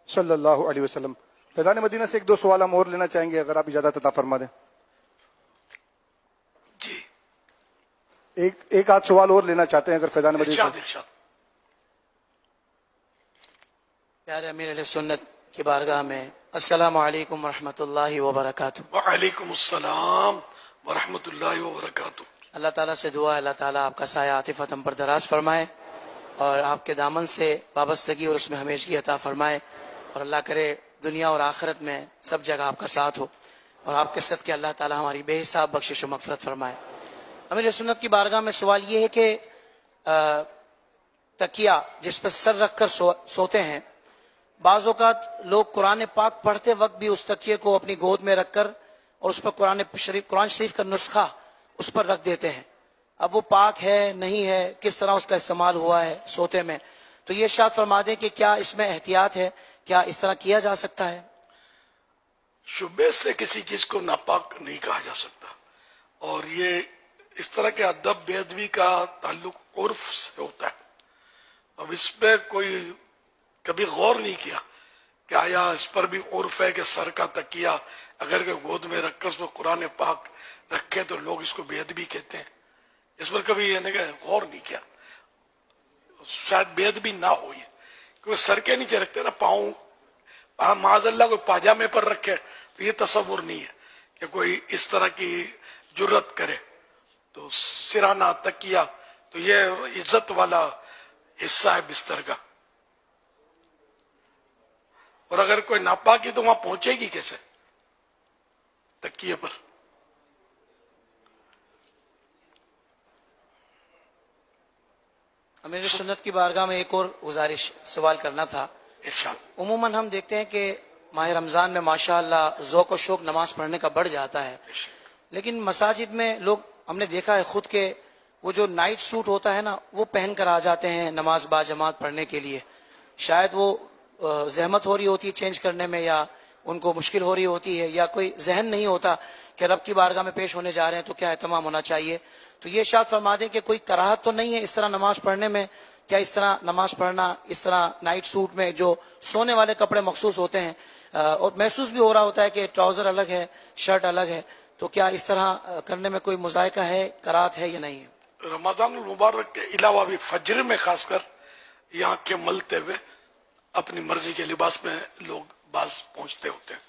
صلی اللہ علیہ وسلم۔ فیضان مدینہ سے ایک دو سوال ہم اور لینا چاہیں گے، اگر آپ اجازت عطا فرما دیں۔ جی ایک آدھ سوال اور لینا چاہتے ہیں اگر فیضان مدینہ سے۔ ارشاد۔ پیارے امیر علیہ سنت کی بارگاہ میں السلام علیکم ورحمۃ اللہ وبرکاتہ۔ وعلیکم السلام ورحمۃ اللہ وبرکاتہ۔ اللہ تعالیٰ سے دعا ہے اللہ تعالیٰ آپ کا سایہ عاطفت ہم پر دراز فرمائے اور آپ کے دامن سے وابستگی اور اس میں ہمیشگی عطا فرمائے، اور اللہ کرے دنیا اور آخرت میں سب جگہ آپ کا ساتھ ہو، اور آپ کے صدقے اللہ تعالیٰ ہماری بے حساب بخشش و مغفرت فرمائے۔ امیر سنت کی بارگاہ میں سوال یہ ہے کہ تکیہ جس پہ سر رکھ کر سوتے ہیں، بعض اوقات لوگ قرآن پاک پڑھتے وقت بھی اس تکیے کو اپنی گود میں رکھ کر اور اس پر قرآن شریف کا نسخہ اس پر رکھ دیتے ہیں۔ اب وہ پاک ہے نہیں ہے، کس طرح اس کا استعمال ہوا ہے سوتے میں، تو یہ ارشاد فرما دیں کہ کیا اس میں احتیاط ہے، کیا اس طرح کیا جا سکتا ہے؟ شبے سے کسی چیز کو ناپاک نہیں کہا جا سکتا، اور یہ اس طرح کے ادب بے ادبی کا تعلق عرف سے ہوتا ہے۔ اب اس پہ کوئی کبھی غور نہیں کیا کہ آیا اس پر بھی عرف ہے کہ سر کا تکیہ اگر کہ گود میں رکھ کر اس پر قرآن پاک رکھے تو لوگ اس کو بے ادبی کہتے ہیں؟ اس پر کبھی کہ غور نہیں کیا، شاید بے ادبی نہ ہو یہ، کیونکہ سر کے نیچے رکھتے نا، پاؤں معاذ اللہ کوئی پاجامے پر رکھے تو یہ تصور نہیں ہے کہ کوئی اس طرح کی جرت کرے۔ تو سرانہ تکیہ تو یہ عزت والا حصہ ہے بستر کا، اور اگر کوئی ناپاکی تو وہاں پہنچے گی کیسے تکیے پر؟ امیر سنت کی بارگاہ میں ایک اور گزارش سوال کرنا تھا۔ ارشاد۔ عموماً ہم دیکھتے ہیں کہ ماہ رمضان میں ماشاءاللہ ذوق و شوق نماز پڑھنے کا بڑھ جاتا ہے، لیکن مساجد میں لوگ ہم نے دیکھا ہے خود کے وہ جو نائٹ سوٹ ہوتا ہے نا وہ پہن کر آ جاتے ہیں نماز با جماعت پڑھنے کے لیے۔ شاید وہ زحمت ہو رہی ہوتی ہے چینج کرنے میں، یا ان کو مشکل ہو رہی ہوتی ہے، یا کوئی ذہن نہیں ہوتا کہ رب کی بارگاہ میں پیش ہونے جا رہے ہیں تو کیا اہتمام ہونا چاہیے۔ تو یہ ارشاد فرما دیں کہ کوئی کراہت تو نہیں ہے اس طرح نماز پڑھنے میں؟ کیا اس طرح نماز پڑھنا اس طرح نائٹ سوٹ میں جو سونے والے کپڑے مخصوص ہوتے ہیں، اور محسوس بھی ہو رہا ہوتا ہے کہ ٹراؤزر الگ ہے شرٹ الگ ہے، تو کیا اس طرح کرنے میں کوئی مذائقہ ہے، کراہت ہے یا نہیں ہے؟ رمضان المبارک کے علاوہ بھی فجر میں خاص کر یہاں کے ملتے ہوئے اپنی مرضی کے لباس میں لوگ باز پہنچتے ہوتے ہیں۔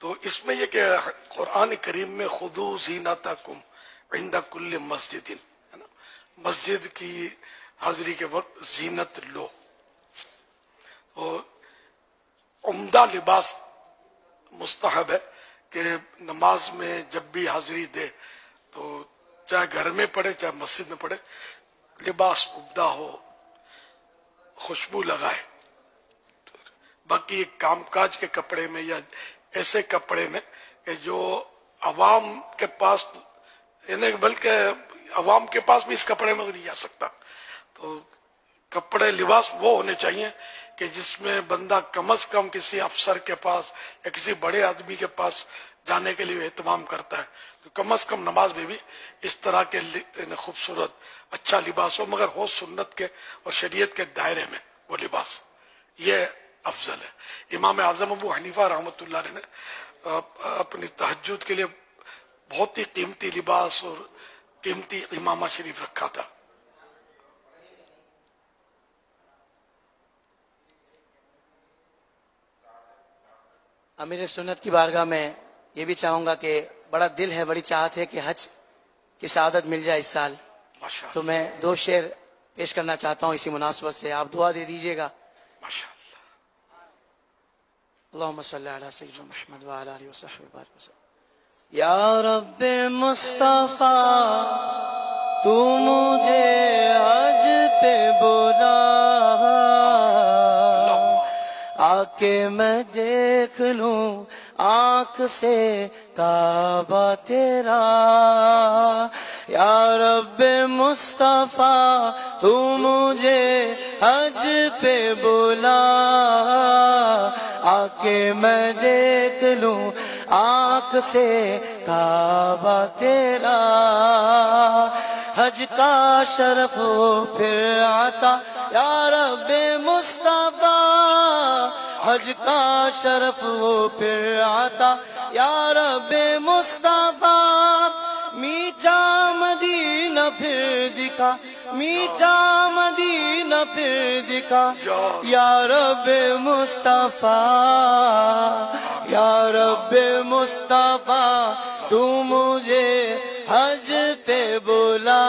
تو اس میں یہ کہ قرآن کریم میں خذوا زینتکم عند کل مسجد، ہے نا، مسجد کی حاضری کے وقت زینت لو، اور عمدہ لباس مستحب ہے کہ نماز میں جب بھی حاضری دے تو چاہے گھر میں پڑھے چاہے مسجد میں پڑھے، لباس عمدہ ہو، خوشبو لگائے۔ باقی کام کاج کے کپڑے میں یا ایسے کپڑے میں کہ جو عوام کے پاس، یعنی بلکہ عوام کے پاس بھی اس کپڑے میں نہیں جا سکتا، تو کپڑے لباس وہ ہونے چاہیے کہ جس میں بندہ کم از کم کسی افسر کے پاس یا کسی بڑے آدمی کے پاس جانے کے لیے اہتمام کرتا ہے، تو کم از کم نماز میں بھی اس طرح کے خوبصورت اچھا لباس ہو، مگر ہو سنت کے اور شریعت کے دائرے میں وہ لباس، یہ افضل ہے۔ امام اعظم ابو حنیفہ رحمۃ اللہ علیہ نے اپنی تہجد کے لیے بہت ہی قیمتی لباس اور قیمتی امامہ شریف رکھا تھا۔ امیر سنت کی بارگاہ میں یہ بھی چاہوں گا کہ بڑا دل ہے، بڑی چاہت ہے کہ حج کی سعادت مل جائے اس سال، ماشاء تو میں 2 شعر پیش کرنا چاہتا ہوں اسی مناسبت سے، آپ دعا دے دیجیے گا۔ اللہ۔ اللہم صلی علی سیدنا محمد وعلی آلہ وصحبہ وبارک وسلم۔ یا رب مصطفیٰ تو مجھے حج پہ بلا، آ کے میں دیکھ لوں آنکھ سے کعبہ تیرا۔ یا رب مصطفیٰ تو مجھے حج پہ بلا، آ کے میں دیکھ لوں آنکھ سے کعبہ تیرا۔ حج کا شرف پھر عطا یا رب مصطفیٰ حج کا شرف وہ پھر عطا یا رب مصطفیٰ میٹھا مدینہ پھر دکھا میٹھا مدینہ پھر دکھا یا رب مصطفیٰ یا رب مصطفیٰ تو مجھے حج پہ بلا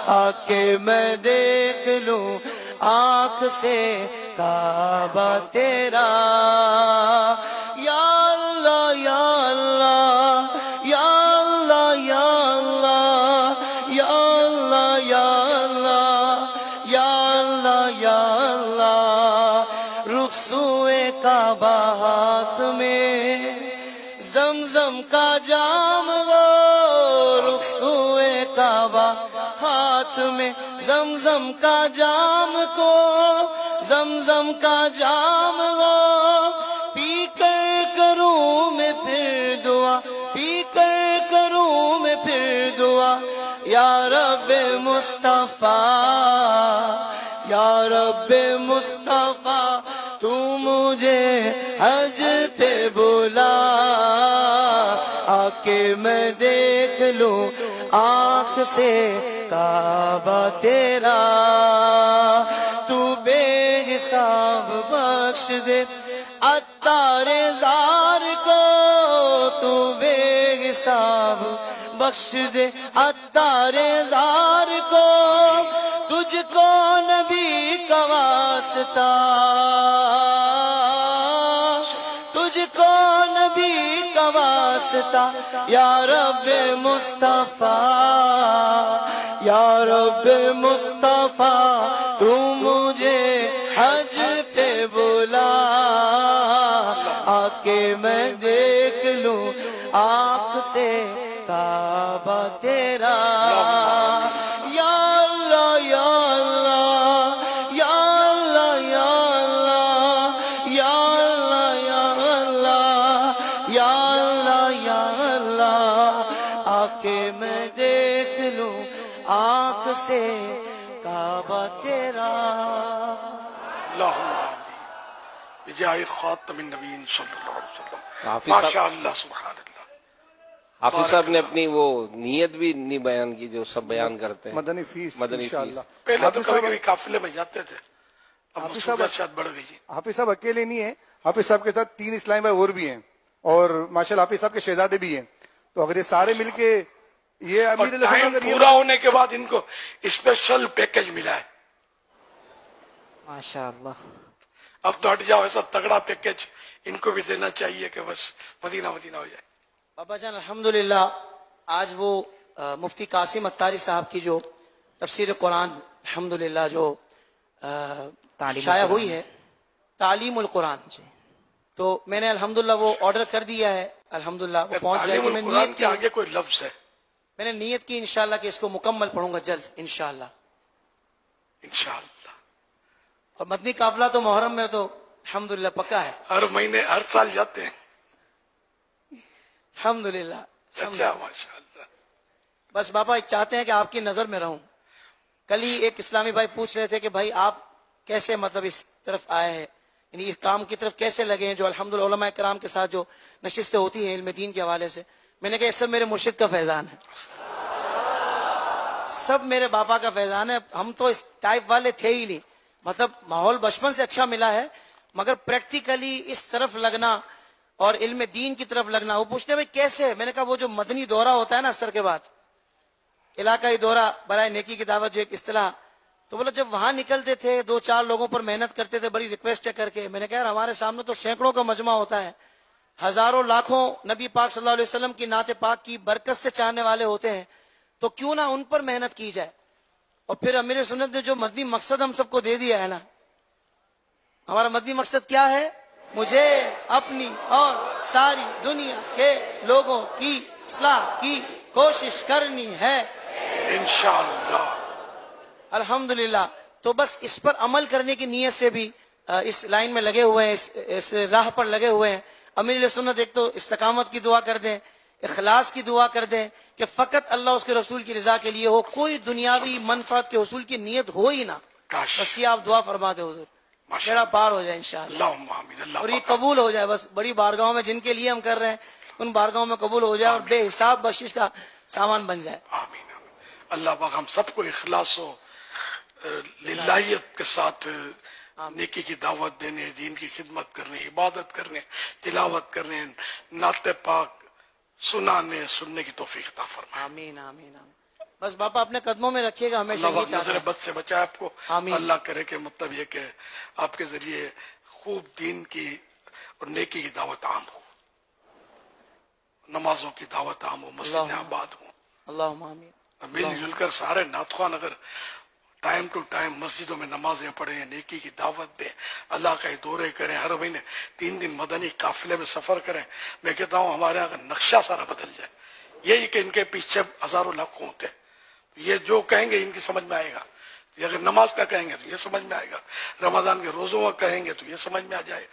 آ کے میں دیکھ لوں آنکھ سے کعبہ تیرا یا اللہ یا اللہ یا اللہ یا اللہ یا اللہ یا اللہ یا اللہ یا اللہ رخسوئے کعبہ ہاتھ میں زمزم کا جام لو رخسوئے کعبہ ہاتھ میں زمزم کا جام کو زمزم کا جام لو پی کر کروں میں پھر دعا پی کر کروں میں پھر دعا یا رب مصطفیٰ یا رب مصطفیٰ تو مجھے حج پہ بلا آ کے میں دیکھ لوں آنکھ سے کعبہ تیرا تو بے حساب بخش دے عطار زار کو تو بے حساب بخش دے عطار زار کو تجھ کو نبی کا واسطہ تجھ کو نبی کا واسطہ یا رب مصطفیٰ یا رب مصطفیٰ تو مجھے حج پہ بلا آ کے میں دیکھ لوں آنکھ سے کعبہ تیرا یا اللہ یا اللہ یا اللہ یا اللہ یا اللہ یا اللہ یا اللہ آ کے میں دیکھ لوں آنکھ سے کعبہ تیرا اللہم بجاہ خاتم النبیین صلی اللہ علیہ وسلم حافظ ماشاء صاحب اللہ سبحان اللہ حافظ صاحب نے اپنی وہ نیت بھی نہیں بیان کی جو سب بیان کرتے ہیں مدنی فیس مدنی انشاءاللہ پہلے تو حافظ کبھی صاحب کبھی قافلے میں جاتے تھے اب حافظ صاحب مصروفیات شاید بڑھ گئی ہے حافظ صاحب اکیلے نہیں ہیں حافظ صاحب کے ساتھ 3 اسلامی بھائی اور بھی ہیں اور ماشاءاللہ حافظ صاحب کے شہزادے بھی ہیں تو اگر یہ سارے مل کے یہ اور امیر علیہ ٹائم السلام اگر یہ پورا ہونے کے بعد ان کو اسپیشل پیکج ملا ہے ماشاءاللہ اب تو ہٹ جاؤ ایسا تگڑا پیکج ان کو بھی دینا چاہیے کہ بس مدینہ مدینہ ہو جائے بابا جان الحمدللہ آج وہ مفتی قاسم اتاری صاحب کی جو تفسیر قرآن الحمدللہ جو شائع ہوئی ہے تعلیم القرآن تو میں نے الحمدللہ وہ آرڈر کر دیا ہے الحمدللہ وہ پہنچ جائے تعلیم گی میں القرآن نیت کے آگے کوئی لفظ ہے میں نے نیت کی انشاءاللہ کہ اس کو مکمل پڑھوں گا جلد انشاءاللہ انشاءاللہ اور مدنی قافلہ تو محرم میں تو الحمدللہ پکا ہے ہر مہینے ہر سال جاتے ہیں الحمدللہ اچھا ماشاءاللہ بس بابا چاہتے ہیں کہ آپ کی نظر میں رہوں کل ہی ایک اسلامی بھائی پوچھ رہے تھے کہ بھائی آپ کیسے مطلب اس طرف آئے ہیں یعنی اس کام کی طرف کیسے لگے ہیں جو الحمدللہ علماء کرام کے ساتھ جو نشستیں ہوتی ہیں علم دین کے حوالے سے میں نے کہا یہ سب میرے مرشد کا فیضان ہے سب میرے باپا کا فیضان ہے ہم تو اس ٹائپ والے تھے ہی نہیں مطلب ماحول بچپن سے اچھا ملا ہے مگر پریکٹیکلی اس طرف لگنا اور علم دین کی طرف لگنا وہ پوچھتے بھائی کیسے میں نے کہا وہ جو مدنی دورہ ہوتا ہے نا اثر کے بعد علاقائی دورہ برائے نیکی کی دعوت جو ایک اصطلاح تو بولا جب وہاں نکلتے تھے 2-4 لوگوں پر محنت کرتے تھے بڑی ریکویسٹ کر کے میں نے کہا یار ہمارے سامنے تو سینکڑوں کا مجمع ہوتا ہے ہزاروں لاکھوں نبی پاک صلی اللہ علیہ وسلم کی نعت پاک کی برکت سے چاہنے والے ہوتے ہیں تو کیوں نہ ان پر محنت کی جائے اور پھر امیر سنت نے جو مدنی مقصد ہم سب کو دے دیا ہے نا ہمارا مدنی مقصد کیا ہے مجھے اپنی اور ساری دنیا کے لوگوں کی اصلاح کی کوشش کرنی ہے انشاءاللہ الحمدللہ تو بس اس پر عمل کرنے کی نیت سے بھی اس لائن میں لگے ہوئے ہیں اس راہ پر لگے ہوئے ہیں امیر علیہ سنت ایک تو استقامت کی دعا کر دیں اخلاص کی دعا کر دیں کہ فقط اللہ اس کے رسول کی رضا کے لیے ہو کوئی دنیاوی منفعت کے حصول کی نیت ہو ہی نہ کاش بس یہ آپ دعا فرما دیں حضور بیڑا پار ہو جائے انشاءاللہ، اللہم آمین. اللہ اور یہ پاک قبول ہو جائے. بس بڑی بارگاہوں میں جن کے لیے ہم کر رہے ہیں ان بارگاہوں میں قبول ہو جائے اور بے حساب بخشش کا سامان بن جائے. آمین. اللہ پاک ہم سب کو اخلاص و للہیت کے ساتھ نیکی کی دعوت دینے، دین کی خدمت کرنے، عبادت کرنے، تلاوت کرنے، نعت پاک سننے کی توفیق عطا فرمائے. آمین آمین آمین. بس باپا اپنے قدموں میں رکھیے گا ہمیشہ. اللہ یہ پاک چاہتا نظر ہے. بد سے بچائے آپ کو. آمین. اللہ کرے کہ مطلب یہ کہ آپ کے ذریعے خوب دین کی اور نیکی کی دعوت عام ہو، نمازوں کی دعوت عام ہو، مسجدیں اللہ آباد ہوں. اللہم آمین. مل جل کر سارے نعتخوان اگر ٹائم ٹو ٹائم مسجدوں میں نمازیں پڑھیں، نیکی کی دعوت دیں، اللہ کا دورے کریں، ہر مہینے 3 دن مدنی قافلے میں سفر کریں، میں کہتا ہوں ہمارے یہاں کا نقشہ سارا بدل جائے. یہی کہ ان کے پیچھے ہزاروں لاکھوں ہوتے ہیں، یہ جو کہیں گے ان کی سمجھ میں آئے گا. یہ اگر نماز کا کہیں گے تو یہ سمجھ میں آئے گا، رمضان کے روزوں کا کہیں گے تو یہ سمجھ میں آ جائے.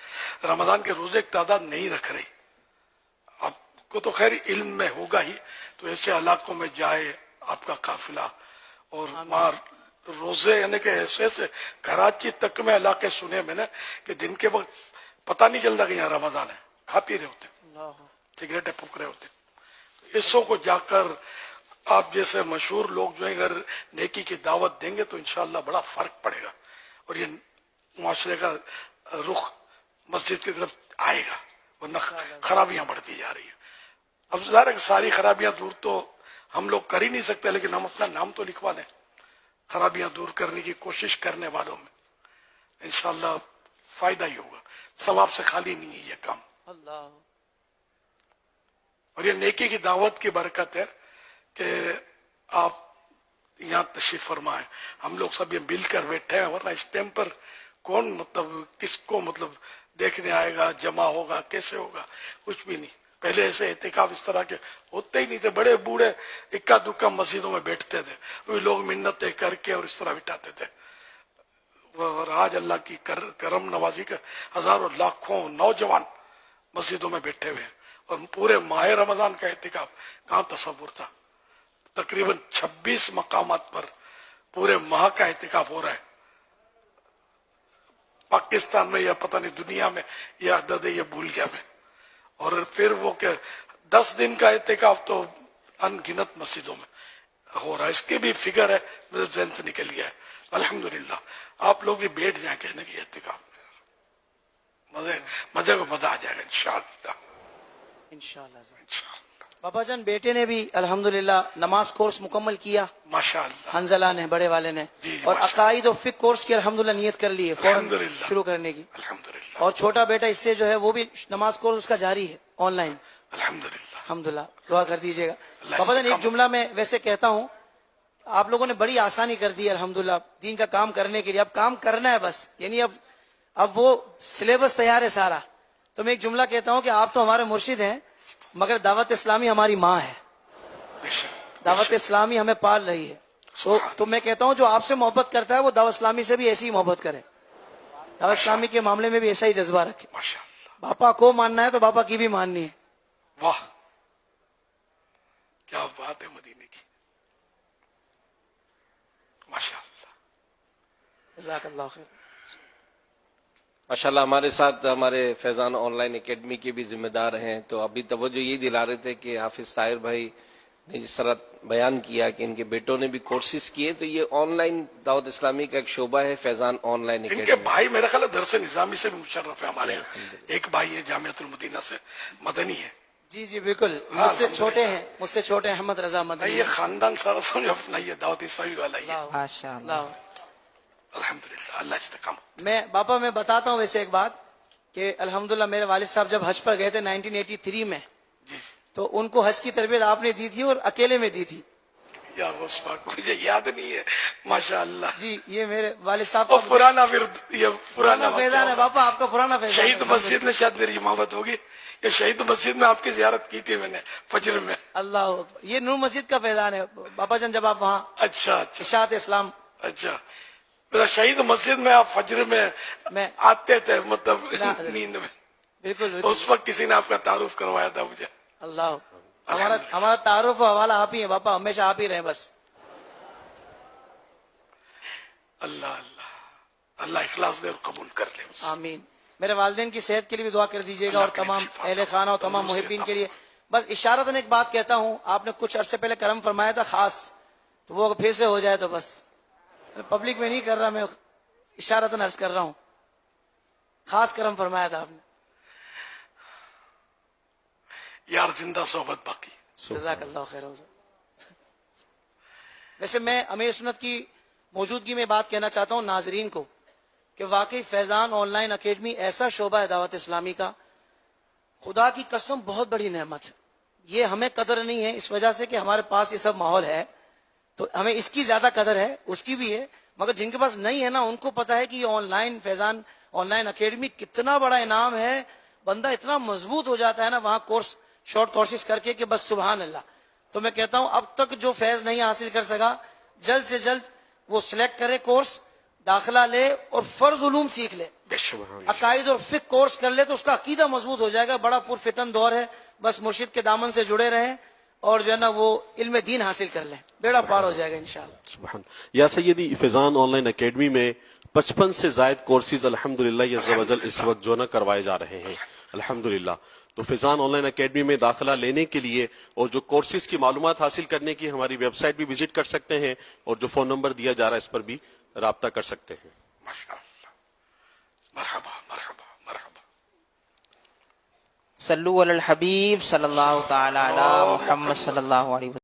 رمضان کے روزے کی تعداد نہیں رکھ رہی، آپ کو تو خیر علم میں ہوگا ہی، تو ایسے علاقوں میں جائے آپ کا قافلہ اور وہاں روزے، یعنی کہ ایسے کراچی تک میں علاقے سنے میں نے کہ دن کے وقت پتہ نہیں چلتا کہ یہاں رمضان ہے، کھا پی رہے ہوتے، سگریٹیں پھونک رہے ہوتے. حصوں کو جا کر آپ جیسے مشہور لوگ جو ہیں اگر نیکی کی دعوت دیں گے تو انشاءاللہ بڑا فرق پڑے گا اور یہ معاشرے کا رخ مسجد کی طرف آئے گا، ورنہ خرابیاں بڑھتی جا رہی ہیں. اب ظاہر ہے کہ ساری خرابیاں دور تو ہم لوگ کر ہی نہیں سکتے، لیکن ہم اپنا نام تو لکھوا دیں خرابیاں دور کرنے کی کوشش کرنے والوں میں. انشاءاللہ فائدہ ہی ہوگا، ثواب سے خالی نہیں ہے یہ کام. اللہ. اور یہ نیکی کی دعوت کی برکت ہے کہ آپ یہاں تشریف فرمائیں، ہم لوگ سب یہ مل کر بیٹھے ہیں، ورنہ اس ٹائم پر کون مطلب کس کو مطلب دیکھنے آئے گا، جمع ہوگا، کیسے ہوگا، کچھ بھی نہیں. پہلے ایسے اعتکاف اس طرح کے ہوتے ہی نہیں تھے، بڑے بوڑھے اکا دکا مسجدوں میں بیٹھتے تھے، وہی لوگ منتیں کر کے اور اس طرح بٹھاتے تھے. اور آج اللہ کی کرم نوازی کے ہزاروں لاکھوں نوجوان مسجدوں میں بیٹھے ہوئے ہیں، اور پورے ماہ رمضان کا اعتکاف کہاں تصور تھا. تقریباً 26 مقامات پر پورے ماہ کا اعتکاف ہو رہا ہے. پاکستان میں یا پتہ نہیں دنیا میں یہ عدد ہے، یہ بھول گیا میں. اور پھر وہ کہ 10 دن کا اعتکاف تو ان گنت مسجدوں میں ہو رہا ہے. اس کی بھی فگر ہے، میرے ذہن سے نکل گیا ہے. الحمدللہ آپ لوگ بھی بیٹھ جائیں کہنے کی اعتکاف مزے کو مزہ آ جائے گا انشاءاللہ. انشاءاللہ. پاپا جان بیٹے نے بھی الحمدللہ نماز کورس مکمل کیا، ماشاءاللہ. حنزلہ نے بڑے والے نے، جی اور ماشاءاللہ. عقائد و فقہ کورس کی الحمدللہ نیت کر لی ہے فوراً الحمدللہ. شروع کرنے کی. الحمدللہ. اور چھوٹا بیٹا اس سے جو ہے وہ بھی نماز کورس اس کا جاری ہے آن لائن. الحمدللہ. الحمدللہ دعا کر دیجیے گا. اللہ پاپا جان ایک استقامت. جملہ میں ویسے کہتا ہوں، آپ لوگوں نے بڑی آسانی کر دی ہے الحمدللہ دین کا کام کرنے کے لیے. اب کام کرنا ہے بس، یعنی اب وہ سلیبس تیار ہے سارا. تو میں ایک جملہ کہتا ہوں کہ آپ تو ہمارے مرشد ہیں مگر دعوت اسلامی ہماری ماں ہے. بے شک. دعوت اسلامی ہمیں پال رہی ہے. تو میں کہتا ہوں جو آپ سے محبت کرتا ہے وہ دعوت اسلامی سے بھی ایسی ہی محبت کرے، دعوت اسلامی کے معاملے میں بھی ایسا ہی جذبہ رکھے. ماشاءاللہ. باپا کو ماننا ہے تو باپا کی بھی ماننی ہے. واہ کیا بات ہے مدینے کی. ماشاءاللہ. جزاک اللہ خیر. ماشاءاللہ ہمارے ساتھ ہمارے فیضان آن لائن اکیڈمی کے بھی ذمہ دار ہیں. تو ابھی توجہ یہ دلا رہے تھے کہ حافظ طاہر بھائی نے جس طرح بیان کیا کہ ان کے بیٹوں نے بھی کورسز کیے، تو یہ آن لائن دعوت اسلامی کا ایک شعبہ ہے فیضان آن لائن ان کے اکیڈمی. بھائی میرا خیال ہے درس نظامی سے بھی مشرف ہے ہمارے یہاں. ایک بھائی ہے جامعۃ المدینہ سے، مدنی ہے. جی جی بالکل، مجھ سے چھوٹے ہیں، مجھ سے چھوٹے ہیں احمد رضا مدنی. یہ خاندان سارا سمجھو اپنا یہ دعوت اسلامی والا ہی ہے. اللہ. الحمدللہ. اللہ استقام. میں باپا میں بتاتا ہوں ویسے ایک بات کہ الحمدللہ میرے والد صاحب جب حج پر گئے تھے 1983 میں، جی تو ان کو حج کی تربیت آپ نے دی تھی اور اکیلے میں دی تھی. یا غوث پاک مجھے یاد نہیں ہے. ماشاءاللہ. جی یہ میرے والد صاحب اور کا پرانا پھر یہ پرانا فیضان ہے باپا، آپ کا پرانا فیضان شہید ہے. مسجد میں شاید میری امامت ہوگی، یہ شہید مسجد میں آپ کی زیارت کی تھی میں نے فجر میں. اللہ اکبر. یہ نور مسجد کا فیضان ہے باپا جان، جب آپ وہاں اچھا اچھا اشاعت اسلام. اچھا. میرا شہید مسجد میں آپ فجر میں میں آتے تھے مطلب نیند میں. بالکل تو بالکل. اس وقت کسی نے آپ کا تعارف کروایا تھا مجھے. اللہ اکبر. ہمارا تعارف و حوالہ آپ ہی ہیں باپا، ہمیشہ آپ ہی رہیں بس. اللہ اللہ. اللہ اخلاص دے اور قبول کر لے. آمین. میرے والدین کی صحت کے لیے بھی دعا کر دیجیے گا اور تمام اہل خانہ اور تمام محبین کے لیے. بس اشارتاً ایک بات کہتا ہوں, آپ نے کچھ عرصے پہلے کرم فرمایا تھا خاص, تو وہ پھر سے ہو جائے تو بس. پبلک میں نہیں کر رہا, میں اشارتاً عرض کر رہا ہوں, خاص کرم فرمایا تھا آپ نے. یار زندہ صحبت باقی. جزاک اللہ خیر. ویسے میں امیر سنت کی موجودگی میں بات کہنا چاہتا ہوں ناظرین کو کہ واقعی فیضان آن لائن اکیڈمی ایسا شعبہ ہے دعوت اسلامی کا, خدا کی قسم بہت بڑی نعمت ہے. یہ ہمیں قدر نہیں ہے اس وجہ سے کہ ہمارے پاس یہ سب ماحول ہے, تو ہمیں اس کی زیادہ قدر ہے, اس کی بھی ہے, مگر جن کے پاس نہیں ہے نا ان کو پتا ہے کہ یہ on line Faizan on line academy کتنا بڑا انعام ہے. بندہ اتنا مضبوط ہو جاتا ہے نا وہاں کورس شارٹ کورسز کر کے کہ بس سبحان اللہ. تو میں کہتا ہوں اب تک جو فیض نہیں حاصل کر سکا جلد سے جلد وہ سلیکٹ کرے کورس, داخلہ لے اور فرض علوم سیکھ لے, عقائد اور فقہ کورس کر لے تو اس کا عقیدہ مضبوط ہو جائے گا. بڑا پرفتن دور ہے, بس مرشد کے دامن سے جڑے رہیں اور جو ہے نا وہ علم دین حاصل کر لیں, بیڑا پار ہو جائے گا انشاءاللہ. سبحان. یا سیدی فیضان آن لائن اکیڈمی میں 55 سے زائد کورسز الحمدللہ عز و جل اس وقت جو نا کروائے جا رہے ہیں الحمدللہ. تو فیضان آن لائن اکیڈمی میں داخلہ لینے کے لیے اور جو کورسز کی معلومات حاصل کرنے کی ہماری ویب سائٹ بھی وزٹ کر سکتے ہیں, اور جو فون نمبر دیا جا رہا ہے اس پر بھی رابطہ کر سکتے ہیں. ماشاءاللہ. مرحبا مرحبا مرحبا. صلو علی الحبیب صلی اللہ تعالی علی محمد صلی اللہ علیہ وسلم.